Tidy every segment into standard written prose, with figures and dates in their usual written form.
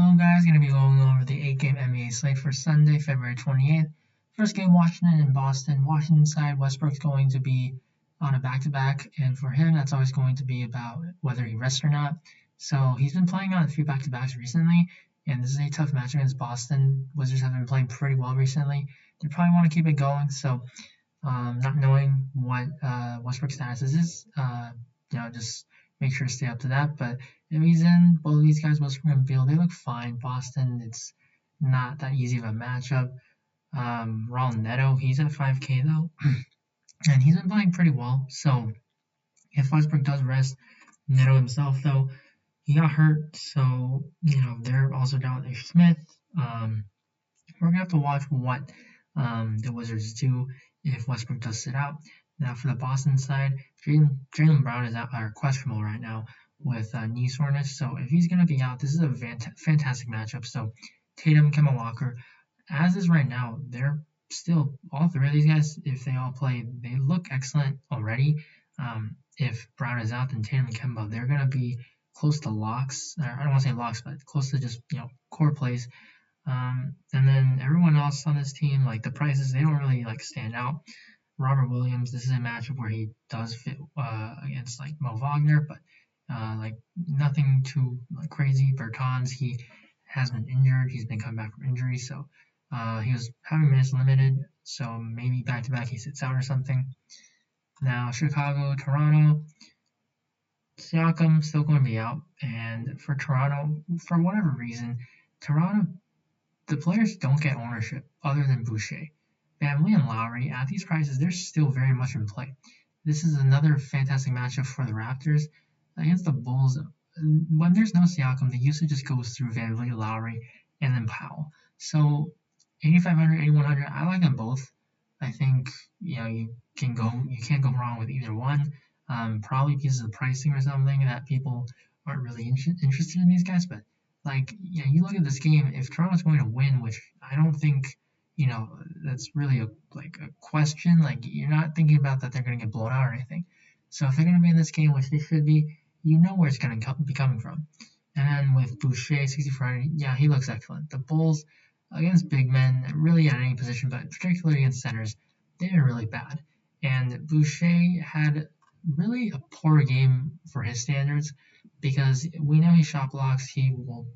Hello guys, going to be going over the 8-game NBA slate for Sunday, February 28th. First game, Washington and Boston. Washington side, Westbrook's going to be on a back-to-back, and for him, that's always going to be about whether he rests or not. So he's been playing on a few back-to-backs recently, and this is a tough match against Boston. Wizards have been playing pretty well recently. They probably want to keep it going, so not knowing what Westbrook's status is, just make sure to stay up to that. But if he's in, both of these guys, Westbrook and Beal, they look fine. Boston, it's not that easy of a matchup. Raul Neto, he's at 5K though, and he's been playing pretty well. So if Westbrook does rest, Neto himself though, he got hurt, so they're also down with Ish Smith. We're gonna have to watch what the Wizards do if Westbrook does sit out. Now for the Boston side, Jaylen Brown is out, questionable right now with knee soreness. So if he's going to be out, this is a fantastic matchup. So Tatum, Kemba Walker, as is right now, they're still, all three of these guys, if they all play, they look excellent already. If Brown is out, then Tatum and Kemba, they're going to be close to locks. I don't want to say locks, but close to just, core plays. And then everyone else on this team, like the prices, they don't really stand out. Robert Williams, this is a matchup where he does fit against Mo Wagner, but nothing too crazy. Bertans, he has been injured. He's been coming back from injury, so he was having minutes limited. So maybe back to back he sits out or something. Now Chicago, Toronto, Siakam still going to be out, and for Toronto, for whatever reason, Toronto, the players don't get ownership other than Boucher. VanVleet and Lowry, at these prices, they're still very much in play. This is another fantastic matchup for the Raptors against the Bulls. When there's no Siakam, the usage just goes through VanVleet, Lowry, and then Powell. So 8,500, 8,100, I like them both. I think you can't go wrong with either one. Probably because of the pricing or something that people aren't really interested in these guys. But you look at this game. If Toronto's going to win, which I don't think. That's really a question. You're not thinking about that they're going to get blown out or anything. So if they're going to be in this game, which they should be, where it's going to be coming from. And then with Boucher, 6,400, yeah, he looks excellent. The Bulls, against big men, really at any position, but particularly against centers, they've been really bad. And Boucher had really a poor game for his standards because we know he shot blocks, he will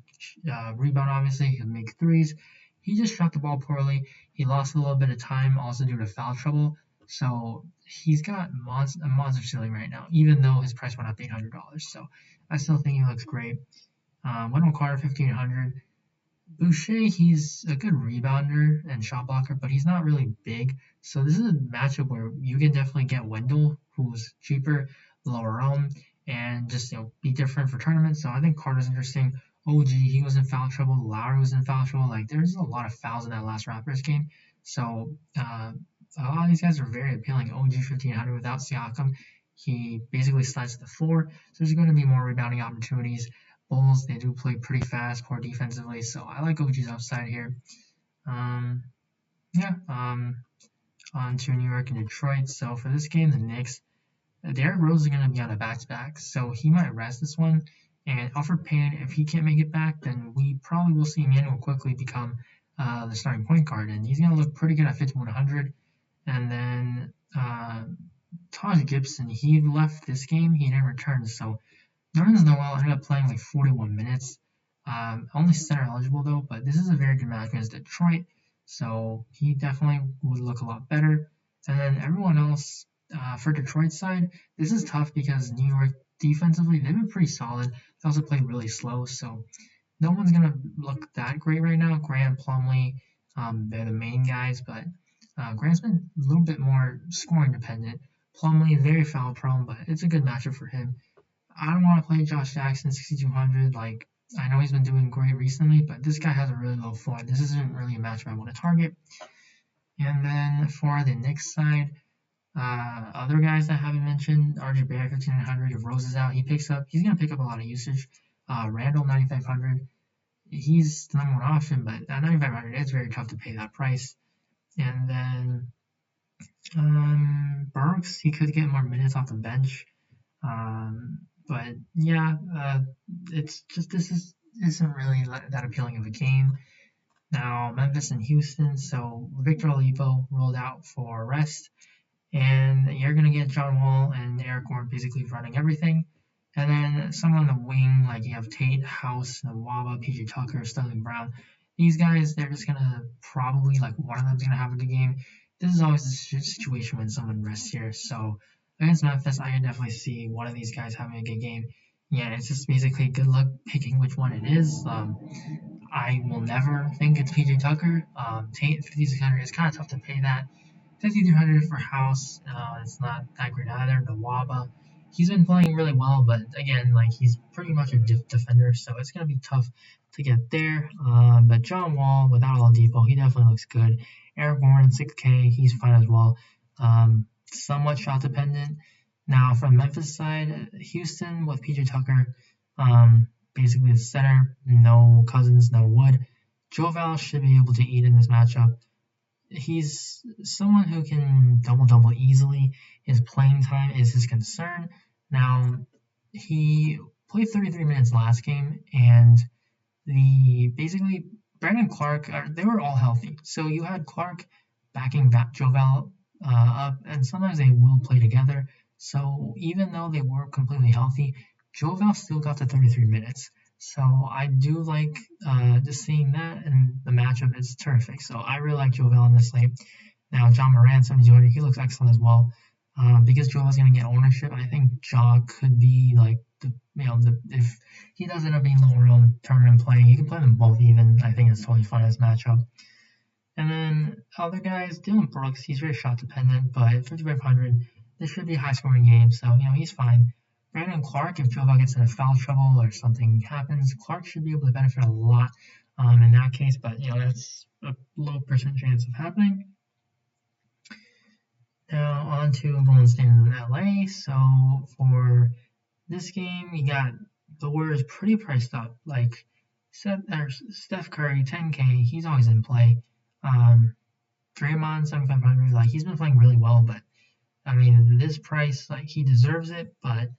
rebound, obviously, he'll make threes. He just shot the ball poorly. He lost a little bit of time also due to foul trouble. So he's got a monster ceiling right now, even though his price went up $800. So I still think he looks great. Wendell Carter, 1,500. Boucher, he's a good rebounder and shot blocker, but he's not really big. So this is a matchup where you can definitely get Wendell, who's cheaper, lower owned, and just be different for tournaments. So I think Carter's interesting. OG, he was in foul trouble. Lowry was in foul trouble. There's a lot of fouls in that last Raptors game. So a lot of these guys are very appealing. OG 1,500 without Siakam. He basically slides to the floor. So there's going to be more rebounding opportunities. Bulls, they do play pretty fast, poor defensively. So I like OG's upside here. On to New York and Detroit. So for this game, the Knicks, Derrick Rose is going to be on a back-to-back. So he might rest this one. And Alfred Payne, if he can't make it back, then we probably will see Emmanuel quickly become the starting point guard. And he's going to look pretty good at 5,100. And then Taj Gibson, he left this game. He didn't return. So Nerlens Noel ended up playing 41 minutes. Only center eligible, though. But this is a very good match against Detroit. So he definitely would look a lot better. And then everyone else, for Detroit's side, this is tough because New York, defensively, they've been pretty solid. They also played really slow, so no one's going to look that great right now. Grant, Plumlee, they're the main guys, but Grant's been a little bit more scoring dependent. Plumlee, very foul prone, but it's a good matchup for him. I don't want to play Josh Jackson, 6,200. I know he's been doing great recently, but this guy has a really low floor. This isn't really a matchup I want to target. And then for the Knicks side, other guys that I haven't mentioned, RJ Barrett, 1,500. If Rose is out, he's going to pick up a lot of usage. Randall, 9,500. He's the number one option, but at 9,500, it's very tough to pay that price. And then Burks, he could get more minutes off the bench. But yeah, it's just this is isn't really that appealing of a game. Now, Memphis and Houston, so Victor Oladipo rolled out for rest, and you're going to get John Wall and Eric Gordon basically running everything. And then someone on the wing, like you have Tate, House, Nwaba, PJ Tucker, Sterling Brown. These guys, they're just going to probably, like, one of them's going to have a good game. This is always a situation when someone rests here. So against Memphis, I can definitely see one of these guys having a good game. Yeah, it's just basically good luck picking which one it is. I will never think it's PJ Tucker. Tate 5,600 is kind of tough to pay that. 5,300 for House. It's not that great either. Nawaba, he's been playing really well, but again, like he's pretty much a defender, so it's gonna be tough to get there. But John Wall without Oladipo, he definitely looks good. Eric Gordon 6K, he's fine as well. Somewhat shot dependent. Now from Memphis side, Houston with PJ Tucker, basically the center, no Cousins, no Wood. Joe Val should be able to eat in this matchup. He's someone who can double easily. His playing time is his concern. Now, he played 33 minutes last game, and basically Brandon Clark, they were all healthy. So you had Clark backing Joe Val up, and sometimes they will play together. So even though they were completely healthy, Joe Val still got to 33 minutes. So I do like just seeing that, and the matchup is terrific. So I really like Joe Val on this slate. Now John Moran, 7,200, he looks excellent as well. Because Joe Val's going to get ownership, I think Ja could be like if he does end up being the overall tournament play, you can play them both even. I think it's totally fine as matchup. And then other guys, Dylan Brooks, he's very shot dependent, but 5,500, this should be a high scoring game, so he's fine. Brandon Clark, if Joe Val gets into foul trouble or something happens, Clark should be able to benefit a lot in that case, but that's a low percent chance of happening. Now on to Golden State and LA. So for this game, we got the Warriors pretty priced up. Like Steph Curry, 10K, he's always in play. Draymond, 7,500, like he's been playing really well, but I mean this price, like he deserves it, but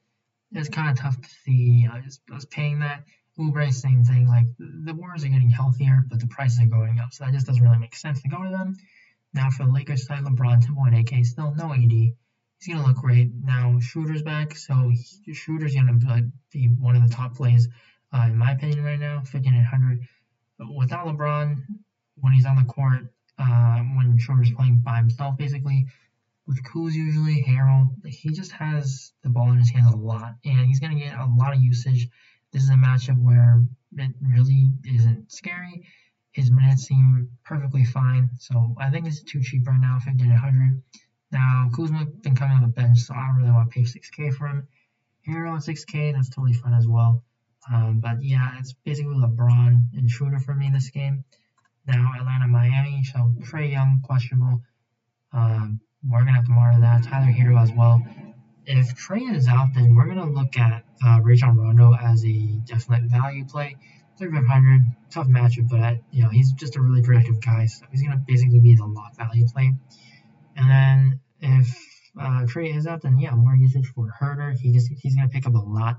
it's kind of tough to see. I was paying that. Oubre, same thing. Like the Warriors are getting healthier, but the prices are going up, so that just doesn't really make sense to go to them. Now for the Lakers side, LeBron 10.8K, still no AD. He's gonna look great. Now Schroeder's back, so Schroeder's gonna be one of the top plays in my opinion right now. 5,800. But without LeBron, when he's on the court, when Schroeder's playing by himself, basically. With Kuz usually, Harold, he just has the ball in his hands a lot, and he's going to get a lot of usage. This is a matchup where it really isn't scary. His minutes seem perfectly fine, so I think it's too cheap right now, 5,800. Now, Kuzma's been coming on the bench, so I don't really want to pay 6K for him. Harold, 6K, that's totally fine as well. But yeah, it's basically LeBron and Schroeder for me this game. Now, Atlanta, Miami, so Trae Young, questionable. We're going to have to monitor that. Tyler Hero as well. If Trae is out, then we're going to look at Rajon Rondo as a definite value play. 3,500, tough matchup, but he's just a really productive guy, so he's going to basically be the lot value play. And then if Trae is out, then more usage for Herder. He's going to pick up a lot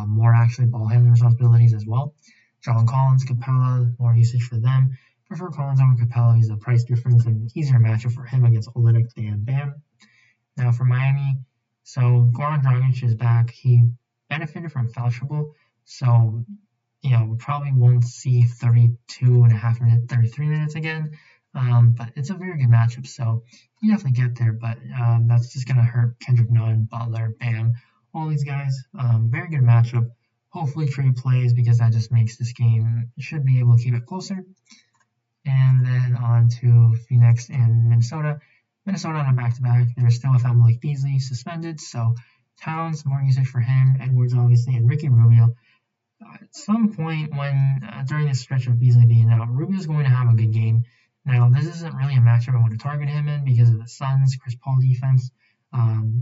more actually ball handling responsibilities as well. John Collins, Capella, more usage for them. Prefer Collins over Capella. He's a price difference and easier matchup for him against Olynyk and Bam. Now for Miami, so Goran Dragic is back. He benefited from foul trouble, so we probably won't see 32.5 minutes, 33 minutes again. But it's a very good matchup, so you definitely get there. But that's just gonna hurt Kendrick Nunn, Butler, Bam, all these guys. Very good matchup. Hopefully Trae plays because that just makes this game should be able to keep it closer. And then on to Phoenix and Minnesota. Minnesota on a back-to-back. They're still without Malik Beasley, suspended. So Towns, more usage for him. Edwards, obviously, and Ricky Rubio. At some point during this stretch of Beasley being out, Rubio's going to have a good game. Now, this isn't really a matchup I want to target him in because of the Suns, Chris Paul defense.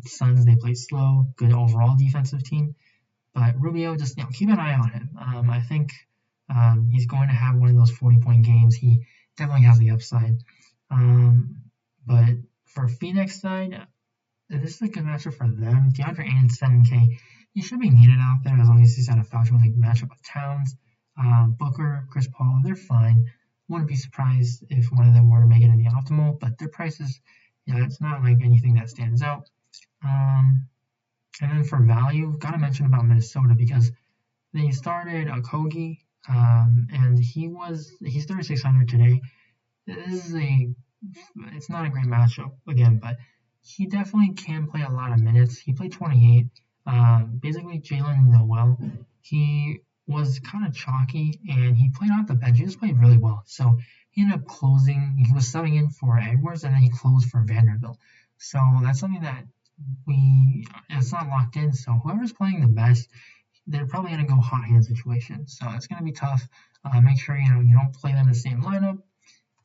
Suns, they play slow, good overall defensive team. But Rubio, just keep an eye on him. I think he's going to have one of those 40-point games. He definitely has the upside. But for Phoenix side, this is a good matchup for them. DeAndre Ayton, 7K. He should be needed out there as long as he's had a foul trouble matchup with Towns. Booker, Chris Paul, they're fine. Wouldn't be surprised if one of them were to make it in the optimal, but their prices, yeah, it's not like anything that stands out. And then for value, gotta mention about Minnesota because they started Okogie, and he's 3,600 today. This is it's not a great matchup again, but he definitely can play a lot of minutes. He played 28. Basically, Jalen Noel, he was kind of chalky and he played off the bench. He just played really well. So he ended up closing. He was subbing in for Edwards and then he closed for Vanderbilt. So that's something that it's not locked in. So whoever's playing the best, they're probably going to go hot hand situation. So it's going to be tough. Make sure you don't play them in the same lineup.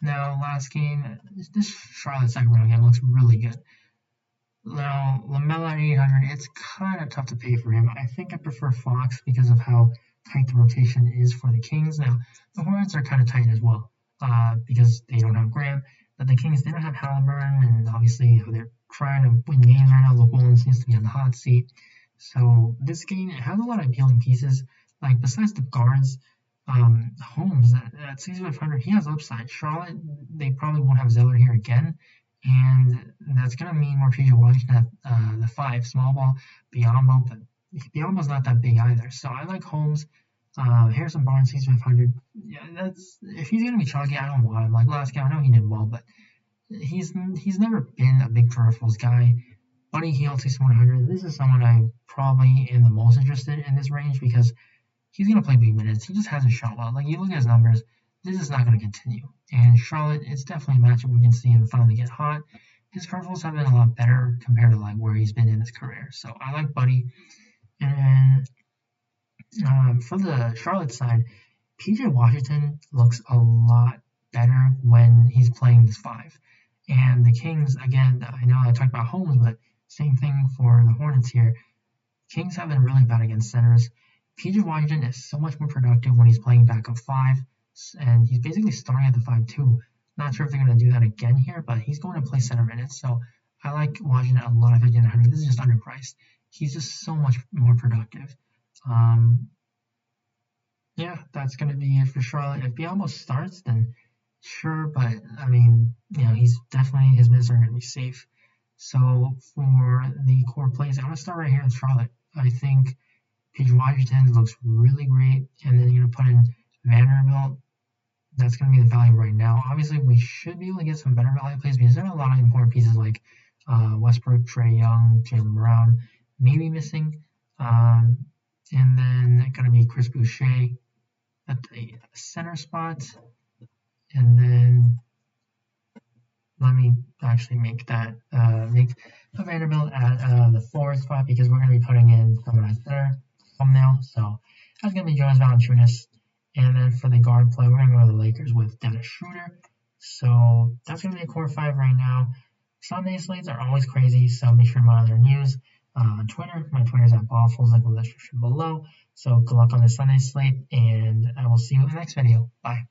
Now, last game, this Charlotte Sacramento game looks really good. Now, Lamella at 800, it's kind of tough to pay for him. I think I prefer Fox because of how tight the rotation is for the Kings. Now, the Hornets are kind of tight as well because they don't have Graham. But the Kings, they don't have Halliburton, and obviously they're trying to win games right now. Luke Walton seems to be on the hot seat. So this game it has a lot of appealing pieces. Like besides the guards, Holmes at 6,500, he has upside. Charlotte, they probably won't have Zeller here again, and that's gonna mean more PJ Washington at the 5 small ball Biyombo, but Biyombo's not that big either. So I like Holmes. Harrison Barnes, 6,500. Yeah, that's if he's gonna be chalky, I don't want him. Like last game, I know he did well, but he's never been a big peripherals guy. Buddy Hield, 6,100. This is someone I probably am the most interested in this range because he's going to play big minutes. He just hasn't shot well. Like, you look at his numbers, this is not going to continue. And Charlotte, it's definitely a matchup we can see him finally get hot. His peripherals have been a lot better compared to, like, where he's been in his career. So I like Buddy. And for the Charlotte side, PJ Washington looks a lot better when he's playing this 5. And the Kings, again, I know I talked about Holmes, but same thing for the Hornets here. Kings have been really bad against centers. PJ Washington is so much more productive when he's playing backup 5, and he's basically starting at the 5 too. Not sure if they're going to do that again here, but he's going to play center minutes, so I like Washington a lot of 1,500. This is just underpriced. He's just so much more productive. Yeah, that's going to be it for Charlotte. If Biyombo starts, then sure, but I mean, he's definitely his minutes are going to be safe. So for the core plays, I'm going to start right here in Charlotte. I think PJ Washington looks really great, and then you're going to put in Vanderbilt. That's going to be the value right now. Obviously, we should be able to get some better value plays because there are a lot of important pieces like Westbrook, Trae Young, Jaylen Brown, maybe missing. And then going to be Chris Boucher at the center spot. And then let me actually make a Vanderbilt at the 4th spot because we're going to be putting in someone at center thumbnail. So that's going to be Jonas Valanciunas. And then for the guard play, we're going to go to the Lakers with Dennis Schroeder. So that's going to be a core 5 right now. Sunday slates are always crazy, so make sure to monitor their news on Twitter. My Twitter is at Ballfuls, link in the description below. So good luck on the Sunday slate, and I will see you in the next video. Bye.